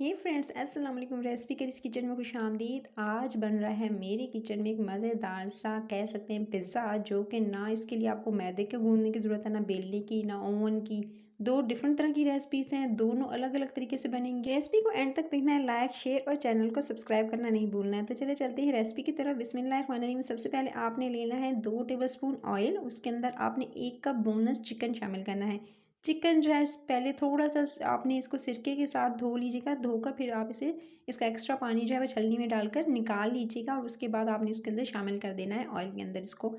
हे friends, अस्सलाम वालेकुम। Recipe curries kitchen में खुशामदीद। आज बन रहा है मेरे किचन में एक मज़ेदार सा कह सकते हैं पिज़्ज़ा, जो कि ना इसके लिए आपको मैदे के गूंदने की ज़रूरत है, ना बेलने की, ना ओवन की। दो डिफरेंट तरह की रेसिपीज़ हैं, दोनों अलग अलग तरीके से बनेंगी। रेसिपी को एंड तक देखना है, लाइक शेयर और चैनल को सब्सक्राइब करना नहीं भूलना है। तो चले चलते हैं रेसिपी की तरफ। बिस्मिल्लाहिर्रहमानिर्रहीम। सबसे पहले आपने लेना है 2 टेबल स्पून ऑयल। उसके अंदर आपने 1 कप बोनस चिकन शामिल करना है। चिकन जो है पहले थोड़ा-सा आपने इसको सिरके के साथ धो लीजिएगा, धोकर फिर आप इसे इसका एक्स्ट्रा पानी जो है वो छलनी में डालकर निकाल लीजिएगा और उसके बाद आपने इसके अंदर शामिल कर देना है ऑयल के अंदर इसको।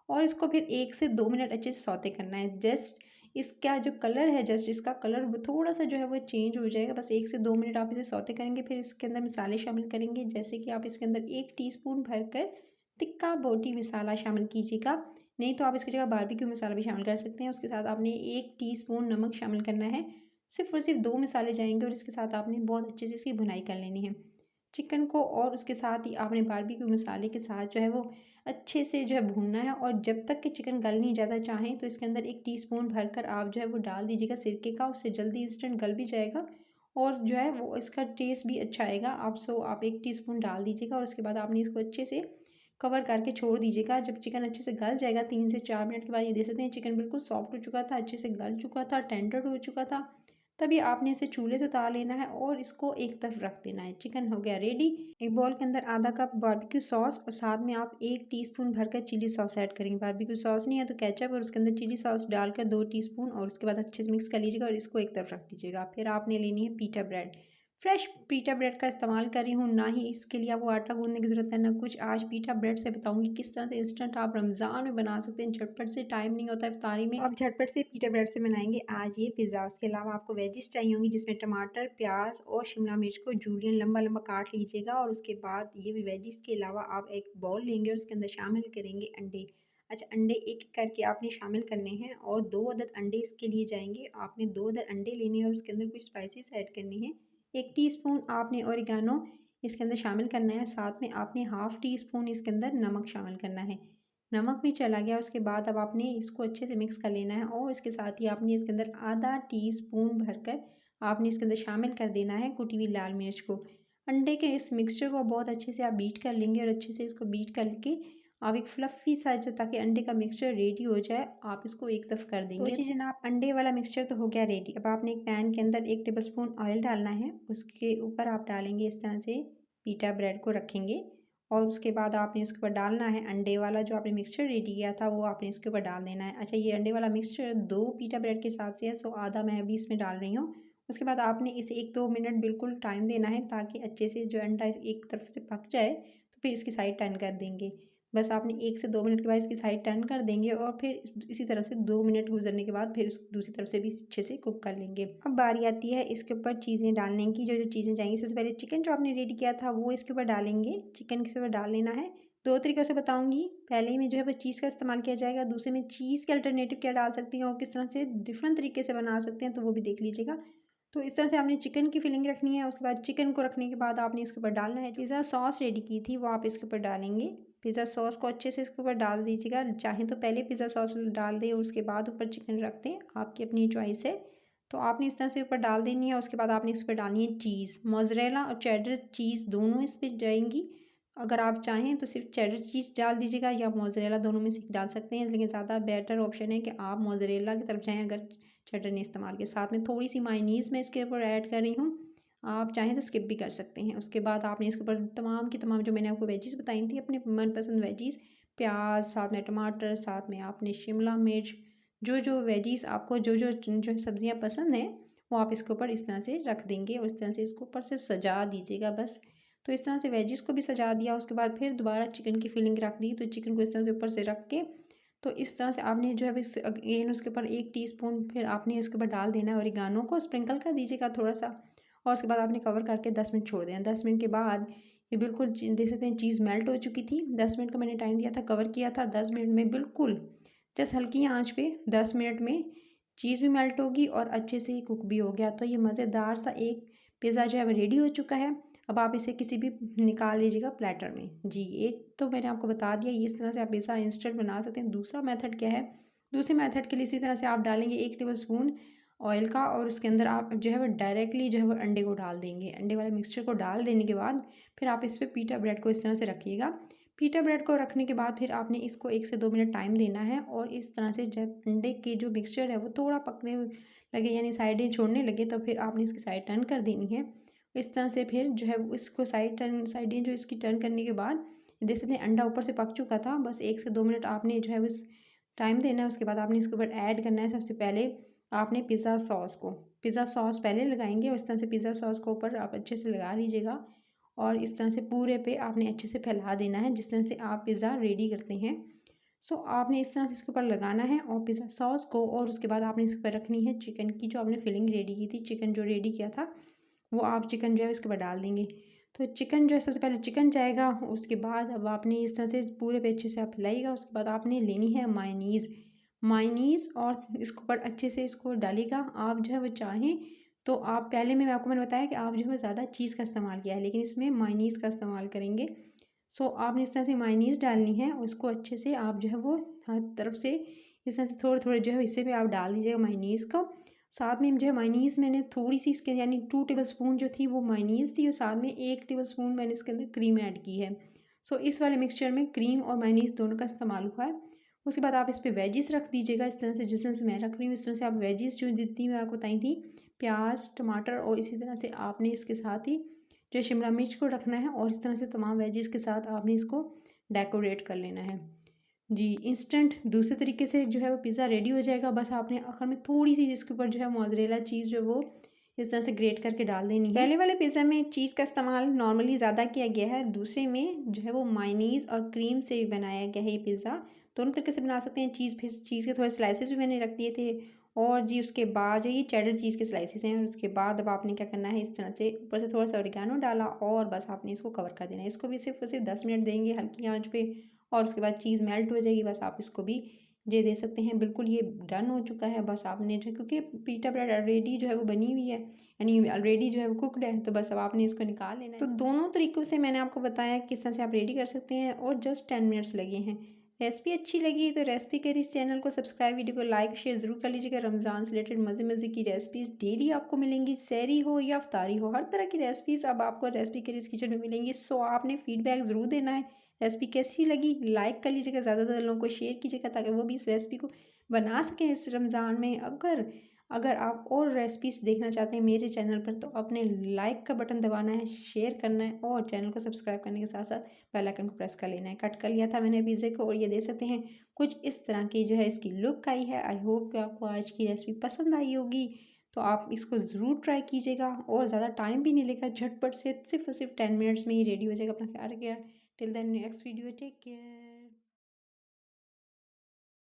और इसको फिर 1 से 2 मिनट अच्छे से सौते करना है। जस्ट इसका जो कलर है, जस्ट इसका कलर वो थोड़ा-सा जो है वो चेंज हो जाएगा। बस 1 से 2 मिनट आप इसे सौते करेंगे। फिर इसके अंदर मसाले शामिल करेंगे, जैसे कि आप इसके अंदर 1 टीस्पून भरकर तिक्का बोटी मसाला शामिल कीजिएगा। नहीं तो आप इसकी जगह बारबेक्यू मसाला भी शामिल कर सकते हैं। उसके साथ आपने 1 टीस्पून नमक शामिल करना है। सिर्फ़ और सिर्फ 2 मसाले जाएँगे और इसके साथ आपने बहुत अच्छे से इसकी भुनाई कर लेनी है चिकन को। और उसके साथ ही आपने बारबेक्यू मसाले के साथ जो है वो अच्छे से जो है भूनना है। और जब तक कि चिकन गल नहीं जाता, चाहें तो इसके अंदर 1 टीस्पून भरकर आप जो है वो डाल दीजिएगा सिरके का, उससे जल्दी इंस्टेंट गल भी जाएगा और जो है वो इसका टेस्ट भी अच्छा आएगा। आप 1 टीस्पून डाल दीजिएगा और उसके बाद आपने इसको अच्छे से कवर करके छोड़ दीजिएगा। जब चिकन अच्छे से गल जाएगा 3 से 4 मिनट के बाद, ये देख सकते हैं चिकन बिल्कुल सॉफ्ट हो चुका था, अच्छे से गल चुका था, टेंडर हो चुका था। तभी आपने इसे चूल्हे से उतार लेना है और इसको एक तरफ रख देना है। चिकन हो गया रेडी। एक बाउल के अंदर आधा कप बारबेक्यू सॉस और साथ में आप 1 टीस्पून भरकर चिली सॉस ऐड करेंगे। बारबेक्यू सॉस नहीं है तो केचप, और उसके अंदर चिली सॉस डालकर 2 टीस्पून, और उसके बाद अच्छे से मिक्स कर लीजिएगा और इसको एक तरफ रख दीजिएगा। फिर आपने लेनी है पीटा ब्रेड। फ्रेश पीटा ब्रेड का इस्तेमाल कर रही हूँ, ना ही इसके लिए आपको आटा गूंदने की ज़रूरत है ना कुछ। आज पीटा ब्रेड से बताऊंगी किस तरह से इंस्टेंट आप रमज़ान में बना सकते हैं। झटपट से, टाइम नहीं होता इफ्तारी में, आप झटपट से पीटा ब्रेड से बनाएंगे आज ये पिज़्ज़ा। उसके अलावा आपको वेजिस चाहिए होंगी, जिसमें टमाटर, प्याज और शिमला मिर्च को जूलियन लंबा लंबा काट लीजिएगा। और उसके बाद ये भी वेजिस के अलावा आप एक बाउल लेंगे और उसके अंदर शामिल करेंगे अंडे। अच्छा, अंडे एक एक करके आपने शामिल करने हैं और 2 अदद अंडे इसके लिए जाएंगे। आपने 2 अदद अंडे लेने हैं और उसके अंदर कुछ स्पाइसेस ऐड करने हैं। 1 टीस्पून आपने ओरिगानो इसके अंदर शामिल करना है। साथ में आपने हाफ़ टी स्पून इसके अंदर नमक शामिल करना है। नमक भी चला गया, उसके बाद अब आपने इसको अच्छे से मिक्स कर लेना है और इसके साथ ही आपने इसके अंदर आधा टीस्पून भरकर आपने इसके अंदर शामिल कर देना है कुटी हुई लाल मिर्च को। अंडे के इस मिक्सचर को बहुत अच्छे से आप बीट कर लेंगे और अच्छे से इसको बीट करके आप एक फ्लफ़ी सा, जो ताकि अंडे का मिक्सचर रेडी हो जाए, आप इसको एक तरफ कर देंगे। तो जी जनाब, अंडे वाला मिक्सचर तो हो गया रेडी। अब आपने एक पैन के अंदर 1 टेबलस्पून ऑयल डालना है। उसके ऊपर आप डालेंगे इस तरह से पीटा ब्रेड को रखेंगे और उसके बाद आपने इसके ऊपर डालना है अंडे वाला जो आपने मिक्सचर रेडी किया था, वो आपने इसके ऊपर डाल देना है। अच्छा, ये अंडे वाला मिक्सचर 2 पीटा ब्रेड के हिसाब से है, सो आधा मैं अभी इसमें डाल रही हूँ। उसके बाद आपने इसे 1-2 मिनट बिल्कुल टाइम देना है, ताकि अच्छे से जो अंडा एक तरफ से पक जाए, तो फिर इसकी साइड टर्न कर देंगे। बस आपने 1 से 2 मिनट के बाद इसकी साइड टर्न कर देंगे और फिर इसी तरह से 2 मिनट गुजरने के बाद फिर इस दूसरी तरफ से भी अच्छे से कुक कर लेंगे। अब बारी आती है इसके ऊपर चीज़ें डालने की। जो जो चीज़ें जाएंगी, सबसे पहले चिकन जो आपने रेडी किया था वो इसके ऊपर डालेंगे। चिकन के ऊपर डाल लेना है। 2 तरीक़ों से बताऊँगी। पहले में जो है वो चीज़ का इस्तेमाल किया जाएगा, दूसरे में चीज़ के अल्टरनेटिव क्या डाल सकती हैं और किस तरह से डिफरेंट तरीके से बना सकते हैं, तो वो भी देख लीजिएगा। तो इस तरह से आपने चिकन की फिलिंग रखनी है। उसके बाद चिकन को रखने के बाद आपने इसके ऊपर डालना है पिज़्ज़ा सॉस रेडी की थी, वो आप इसके ऊपर डालेंगे। पिज़्ज़ा सॉस को अच्छे से इसके ऊपर डाल दीजिएगा। चाहें तो पहले पिज़्ज़ा सॉस डाल दें और उसके बाद ऊपर चिकन रख दें, आपकी अपनी चॉइस है। तो आपने इस तरह से ऊपर डाल देनी है। उसके बाद आपने इस पर डालनी है चीज़। मोज़रेला और चेडर चीज़ दोनों इस पर जाएंगी। अगर आप चाहें तो सिर्फ चेडर चीज़ डाल दीजिएगा या मोज़रेला, दोनों में से डाल सकते हैं, लेकिन ज़्यादा बेटर ऑप्शन है कि आप मोज़रेला की तरफ जाएँ अगर चेडर नहीं इस्तेमाल के। साथ में थोड़ी सी मायोनीज़ मैं इसके ऊपर ऐड कर रही हूँ, आप चाहें तो स्किप भी कर सकते हैं। उसके बाद आपने इसके ऊपर तमाम की तमाम जो मैंने आपको वेजीज़ बताई थी, अपने मनपसंद वेजीज़, प्याज, साथ में टमाटर, साथ में आपने शिमला मिर्च, जो वेजीज़ आपको जो सब्ज़ियाँ पसंद हैं, वो आप इसके ऊपर इस तरह से रख देंगे और इस तरह से इसको ऊपर से सजा दीजिएगा बस। तो इस तरह से वेजिस को भी सजा दिया। उसके बाद फिर दोबारा चिकन की फिलिंग रख दी। तो चिकन को इस तरह से ऊपर से रख के, तो इस तरह से आपने जो है इस अगेन उसके ऊपर 1 टीस्पून फिर आपने इसके ऊपर डाल देना है ओरिगानो को, स्प्रिंकल कर दीजिएगा थोड़ा-सा। और उसके बाद आपने कवर करके 10 मिनट छोड़ देना। 10 मिनट के बाद ये बिल्कुल देख सकते हैं चीज़ मेल्ट हो चुकी थी। 10 मिनट का मैंने टाइम दिया था, कवर किया था। 10 मिनट में बिल्कुल जस्ट हल्की आँच पे 10 मिनट में चीज़ भी मेल्ट होगी और अच्छे से कुक भी हो गया। तो ये मज़ेदार सा एक पिज़्ज़ा जो है वो रेडी हो चुका है। अब आप इसे किसी भी निकाल लीजिएगा प्लेटर में। जी, एक तो मैंने आपको बता दिया, इस तरह से आप पिज़्ज़ा इंस्टेंट बना सकते हैं। दूसरा मेथड क्या है? दूसरे मेथड के लिए इसी तरह से आप डालेंगे 1 टेबलस्पून ऑयल का, और उसके अंदर आप जो है वो डायरेक्टली जो है वो अंडे को डाल देंगे। अंडे वाले मिक्सचर को डाल देने के बाद फिर आप इस पे पीटा ब्रेड को इस तरह से रखिएगा। पीटा ब्रेड को रखने के बाद फिर आपने इसको 1 से 2 मिनट टाइम देना है, और इस तरह से जब अंडे के जो मिक्सचर है वो थोड़ा पकने लगे यानी साइडें छोड़ने लगे तो फिर आपने इसकी साइड टर्न कर देनी है। इस तरह से फिर जो है वो इसको साइडें जो इसकी टर्न करने के बाद देख सकते हैं अंडा ऊपर से पक चुका था। बस 1 से 2 मिनट आपने जो है बस टाइम देना है। उसके बाद आपने इसके ऊपर ऐड करना है सबसे पहले आपने पिज़्ज़ा सॉस पहले लगाएंगे, और इस तरह से पिज़्ज़ा सॉस को ऊपर आप अच्छे से लगा लीजिएगा, और इस तरह से पूरे पे आपने अच्छे से फैला देना है जिस तरह से आप पिज़्ज़ा रेडी करते हैं। सो आपने इस तरह से इसके ऊपर लगाना है और पिज़्ज़ा सॉस को, और उसके बाद आपने इसके ऊपर रखनी है चिकन की जो आपने फिलिंग रेडी की थी। चिकन जो रेडी किया था वो आप चिकन जो है उसके ऊपर डाल देंगे। तो चिकन जो है सबसे पहले चिकन जाएगा, उसके बाद अब आपने इस तरह से पूरे पे अच्छे से आप फैलाइएगा। उसके बाद आपने लेनी है मायोनीज़। मायोनीज़ और इसके ऊपर अच्छे से इसको डालिएगा। आप जो है वो चाहें तो आप पहले में मैंने बताया कि आप जो है वो ज़्यादा चीज़ का इस्तेमाल किया है, लेकिन इसमें मायोनीज़ का इस्तेमाल करेंगे। सो आपने इस तरह से मायोनीज़ डालनी है, उसको अच्छे से आप जो है वो हर तरफ से इस तरह से थोड़े-थोड़े जो है हिस्से में आप डाल दीजिएगा मायोनीज़ को। साथ में जो है मायोनीज़ मैंने थोड़ी-सी इसके यानी 2 टेबलस्पून जो थी वो मायोनीज़ थी, और साथ में 1 टेबलस्पून मैंने इसके अंदर क्रीम ऐड की है। सो इस वाले मिक्सचर में क्रीम और मायोनीज़ दोनों का इस्तेमाल हुआ है। उसके बाद आप इस पे वेजिस रख दीजिएगा इस तरह से, जिस तरह से मैं रख रही हूँ इस तरह से आप वेजिस जो जितनी मैं आपको बताई थी, प्याज, टमाटर, और इसी तरह से आपने इसके साथ ही जो शिमला मिर्च को रखना है, और इस तरह से तमाम वेजिस के साथ आपने इसको डेकोरेट कर लेना है। जी, इंस्टेंट दूसरे तरीके से जो है वो पिज़्ज़ा रेडी हो जाएगा। बस आपने आखिर में थोड़ी-सी जिसके ऊपर जो है मोज़रेला चीज़ जो है वो इस तरह से ग्रेट करके डाल देनी है। पहले वाले पिज़्ज़ा में चीज़ का इस्तेमाल नॉर्मली ज़्यादा किया गया है, दूसरे में जो है वो मायोनीज़ और क्रीम से भी बनाया गया है ये पिज़्ज़ा। दोनों तरीके से बना सकते हैं। चीज़ के थोड़े स्लाइसेस भी मैंने रख दिए थे, और जी उसके बाद जो ये चेडर चीज़ के स्लाइसेस हैं, और उसके बाद अब आपने क्या करना है, इस तरह से ऊपर से थोड़ा-सा ऑरिगैनो डाला, और बस आपने इसको कवर कर देना है। इसको भी सिर्फ़ और सिर्फ़ 10 मिनट देंगे हल्की आँच पे, और उसके बाद चीज़ मेल्ट हो जाएगी। बस आप इसको भी ये दे सकते हैं। बिल्कुल ये डन हो चुका है। बस आपने जो, क्योंकि पीटा ब्रेड ऑलरेडी जो है वो बनी हुई है, यानी ऑलरेडी जो है वो कुक्ड है, तो बस अब आपने इसको निकाल लेना है। तो दोनों तरीक़ों से मैंने आपको बताया किस तरह से आप रेडी कर सकते हैं, और जस्ट 10 मिनट्स लगे हैं। रेसिपी अच्छी लगी तो रेसिपी करी इस चैनल को सब्सक्राइब, वीडियो को लाइक शेयर ज़रूर कर लीजिएगा। रमज़ान से रिलेटेड मज़े-मज़े की रेसिपीज़ डेली आपको मिलेंगी, सहरी हो या इफ्तारी हो, हर तरह की रेसिपीज़ अब आपको रेसिपी करी इस किचन में मिलेंगी। सो आपने फीडबैक ज़रूर देना है। रेसिपी कैसी लगी लाइक कर लीजिएगा, ज़्यादा से ज़्यादा लोगों को शेयर कीजिएगा ताकि वो भी इस रेसिपी को बना सकें इस रमज़ान में। अगर अगर आप और रेसिपीज़ देखना चाहते हैं मेरे चैनल पर, तो अपने लाइक का बटन दबाना है, शेयर करना है, और चैनल को सब्सक्राइब करने के साथ साथ बेल आइकन को प्रेस कर लेना है। कट कर लिया था मैंने पिज़्ज़े को, और ये देख सकते हैं कुछ इस तरह की जो है इसकी लुक आई है। आई होप कि आपको आज की रेसिपी पसंद आई होगी। तो आप इसको ज़रूर ट्राई कीजिएगा, और ज़्यादा टाइम भी नहीं लेगा, झटपट से सिर्फ और सिर्फ 10 मिनट्स में ही रेडी हो जाएगा। अपना ख्याल रखिएगा। Till then next video, take care.